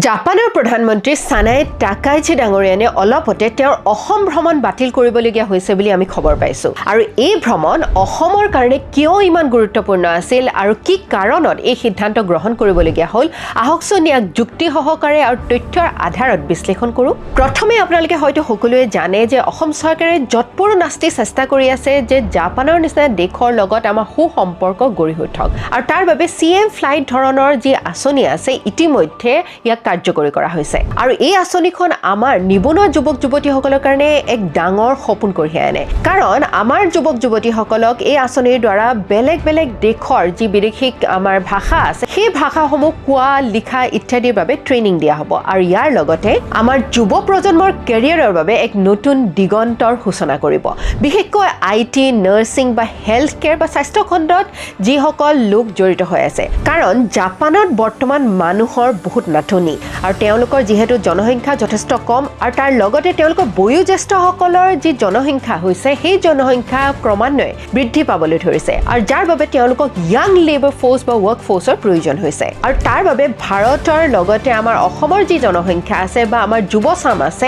জাপানৰ প্ৰধানমন্ত্ৰী সানাই টাকাইচি ডাঙৰীয়ানে অলপতে তেওঁৰ অসম ভ্ৰমণ বাতিল কৰিবলগীয়া হৈছে বুলি আমি খবৰ পাইছো আৰু এই ভ্ৰমণ অসমৰ কাৰণে কিয় ইমান গুৰুত্বপূৰ্ণ আছিল আৰু কি কাৰণত এই সিদ্ধান্ত গ্ৰহণ কৰিবলগীয়া হ'ল আহকচোন ইয়াক যুক্তি সহকাৰে আৰু তথ্যৰ আধাৰত বিশ্লেষণ কৰো প্ৰথমে আপোনালোকে হয়তো সকলোৱে জানে যে অসম চৰকাৰে যৎপৰো নাস্তি চেষ্টা কৰি আছে যে জাপানৰ নিচিনা দেশৰ লগত আমাৰ সুসম্পৰ্ক গঢ়ি উঠক আৰু তাৰ বাবে CM ফ্লাইট ধৰণৰ যি আঁচনি আছে ইতিমধ্যে ইয়াক কাৰ্যকৰী কৰা হৈছে আৰু এই আঁচনিখন আমাৰ নিবনুৱা যুৱক যুৱতীসকলৰ কাৰণে এক ডাঙৰ সপোন কঢ়িয়াই আনে কাৰণ আমাৰ যুৱক যুৱতীসকলক এই আঁচনিৰ দ্বাৰা বেলেগ বেলেগ দেশৰ যি বিদেশী আমাৰ ভাষা আছে সেই ভাষাসমূহ কোৱা লিখা ইত্যাদিৰ বাবে ট্ৰেইনিং দিয়া হ'ব আৰু ইয়াৰ লগতে আমাৰ যুৱ প্ৰজন্মৰ কেৰিয়াৰৰ বাবে এক নতুন দিগন্তৰ সূচনা কৰিব বিশেষকৈ IT নাৰ্ছিং বা হেল্থ কেয়াৰ বা স্বাস্থ্য খণ্ডত যিসকল লোক জড়িত হৈ আছে কাৰণ জাপানত বৰ্তমান মানুহৰ বহুত নাটনি আৰু তেওঁলোকৰ যেহেতু জনসংখ্যা যথেষ্ট কম আৰু তাৰ লগতে তেওঁলোকৰ বয়োজ্যেষ্ঠসকলৰ যি জনসংখ্যা হৈছে সেই জনসংখ্যা ক্ৰমান্বয়ে বৃদ্ধি পাবলৈ ধৰিছে আৰু যাৰ বাবে তেওঁলোকক ইয়াং লেবাৰ ফ'ৰ্চ বা ৱৰ্ক ফ'ৰ্চৰ প্ৰয়োজন হৈছে আৰু তাৰ বাবে ভাৰতৰ লগতে আমাৰ অসমৰ যি জনসংখ্যা আছে বা আমাৰ যুৱচাম আছে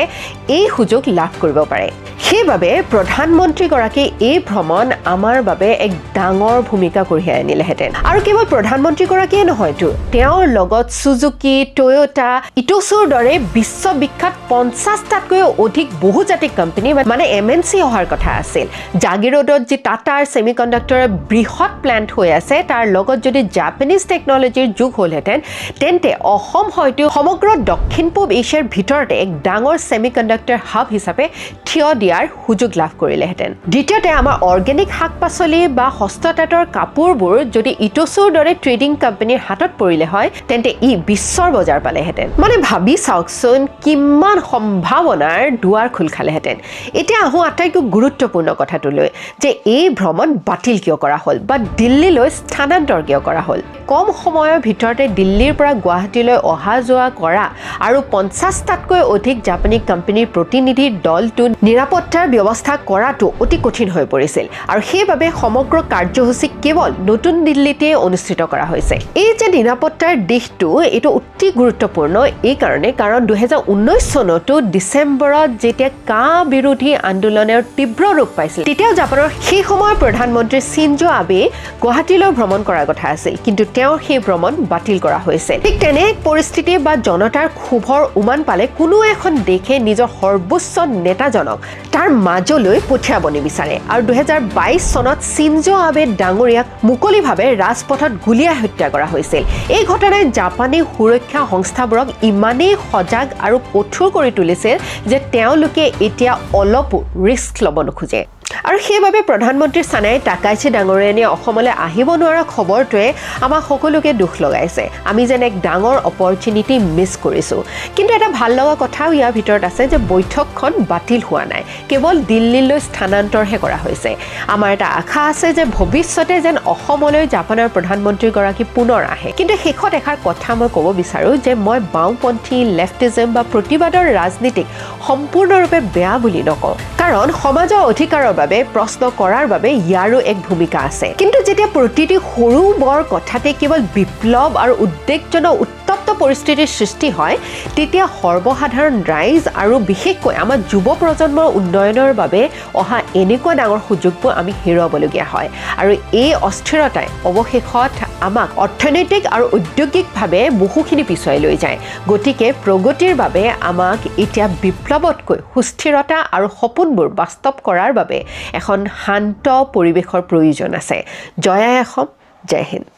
এই সুযোগ লাভ কৰিব পাৰে সেইবাবে প্ৰধানমন্ত্ৰীগৰাকী এই ভ্ৰমণ আমাৰ বাবে এক ডাঙৰ ভূমিকা কঢ়িয়াই আনিলেহেঁতেন আৰু কেৱল প্ৰধানমন্ত্ৰীগৰাকীয়ে নহয়তো তেওঁৰ লগত সুজুকি টয়োটা ইটোছুৰ দৰে বিশ্ববিখ্যাত 50টাতকৈও অধিক বহুজাতিক কোম্পানী মানে MNC অহাৰ কথা আছিল জাগিৰোডত যি টাটাৰ ছেমিকণ্ডাক্টৰৰ বৃহৎ প্লেণ্ট হৈ আছে তাৰ লগত যদি জাপানীজ টেকনলজিৰ যুগ হ'লহেঁতেন তেন্তে অসম হয়তো সমগ্ৰ দক্ষিণ পূব এছিয়াৰ ভিতৰতে এক ডাঙৰ ছেমিকণ্ডাক্টৰ হাব হিচাপে থিয় দিয়াৰ সুযোগ লাভ কৰিলেহেঁতেন দ্বিতীয়তে আমাৰ অৰ্গেনিক শাক পাচলি বা হস্ততাঁতৰ কাপোৰবোৰ যদি ইটোছুৰ দৰে ট্ৰেডিং কোম্পানীৰ হাতত পৰিলে হয় তেন্তে ই বিশ্বৰ বজাৰ পালেহেঁতেন মানে ভাবি চাওকচোন কিমান সম্ভাৱনাৰ দুৱাৰ খোল খালেহেঁতেন এতিয়া আহোঁ আটাইতকৈ গুৰুত্বপূৰ্ণ কথাটোলৈ যে এই ভ্ৰমণ বাতিল কিয় কৰা হ'ল বা দিল্লীলৈ স্থানান্তৰ কিয় কৰা হ'ল কম সময়ৰ ভিতৰতে দিল্লীৰ পৰা গুৱাহাটীলৈ অহা যোৱা কৰা আৰু 50টাতকৈ অধিক জাপানী কোম্পানীৰ প্ৰতিনিধিৰ দলটো নিৰাপত্তাৰ ব্যৱস্থা কৰাটো অতি কঠিন হৈ পৰিছিল আৰু সেইবাবে সমগ্ৰ কাৰ্যসূচী কেৱল নতুন দিল্লীতে অনুষ্ঠিত কৰা হৈছে এই যে নিৰাপত্তাৰ দিশটো এইটো অতি গুৰুত্বপূৰ্ণ এই কাৰণে কাৰণ 2019 চনতো ডিচেম্বৰত যেতিয়া কা বিৰোধী আন্দোলনৰ তীব্ৰ ৰূপ পাইছিল তেতিয়াও জাপানৰ সেই সময়ৰ প্ৰধানমন্ত্ৰী চিনজো আবে গুৱাহাটীলৈ ভ্ৰমণ কৰাৰ কথা আছিল কিন্তু তেওঁৰ সেই ভ্ৰমণ বাতিল কৰা হৈছে ঠিক তেনে পৰিস্থিতি বা জনতাৰ ক্ষোভৰ উমান পালে কোনো এখন দেশে নিজৰ সৰ্বোচ্চ নেতাজনক তাৰ মাজলৈ পঠিয়াব নিবিচাৰে আৰু 2022 চনত চিনজো আবে ডাঙৰীয়াক মুকলিভাৱে ৰাজপথত গুলীয়াই হত্যা কৰা হৈছিল এই ঘটনাই জাপানী সুৰক্ষা সংস্থাবোৰক ইমানেই সজাগ আৰু কঠোৰ কৰি তুলিছিল যে তেওঁলোকে এতিয়া অলপো ৰিস্ক ল'ব নোখোজে আৰু সেইবাবে প্ৰধানমন্ত্ৰী সানাই টাকাইচি ডাঙৰীয়ানে অসমলৈ আহিব নোৱাৰা খবৰটোৱে আমাক সকলোকে দুখ লগাইছে আমি যেন এক ডাঙৰ অপৰচুনিটি মিছ কৰিছোঁ কিন্তু এটা ভাল লগা কথাও ইয়াৰ ভিতৰত আছে যে বৈঠকখন বাতিল হোৱা নাই কেৱল দিল্লীলৈ স্থানান্তৰহে কৰা হৈছে আমাৰ এটা আশা আছে যে ভৱিষ্যতে যেন অসমলৈ জাপানৰ প্ৰধানমন্ত্ৰীগৰাকী পুনৰ আহে কিন্তু শেষত এষাৰ কথা মই ক'ব বিচাৰোঁ যে মই বাওঁপন্থী লেফটিজম বা প্ৰতিবাদৰ ৰাজনীতিক সম্পূৰ্ণৰূপে বেয়া বুলি নকওঁ কাৰণ সমাজৰ অধিকাৰৰ বাবে প্ৰশ্ন কৰাৰ বাবে ইয়াৰো এক ভূমিকা আছে কিন্তু যেতিয়া প্ৰতিটি সৰু বৰ কথাতে কেৱল বিপ্লৱ আৰু উদ্বেগজনক উত্তপ্ত পৰিস্থিতিৰ সৃষ্টি হয় তেতিয়া সৰ্বসাধাৰণ ৰাইজ আৰু বিশেষকৈ আমাৰ যুৱ প্ৰজন্মৰ উন্নয়নৰ বাবে অহা এনেকুৱা ডাঙৰ সুযোগবোৰ আমি হেৰুৱাবলগীয়া হয় আৰু এই অস্থিৰতাই অৱশেষত আমাক অৰ্থনৈতিক আৰু ঔদ্যোগিকভাৱে বহুখিনি পিছুৱাই লৈ যায় গতিকে প্ৰগতিৰ বাবে আমাক এতিয়া বিপ্লৱতকৈ সুস্থিৰতা আৰু সপোনবোৰ বাস্তৱ কৰাৰ বাবে এখন শান্ত পৰিৱেশৰ প্ৰয়োজন আছে জয় আই অসম জয় হিন্দ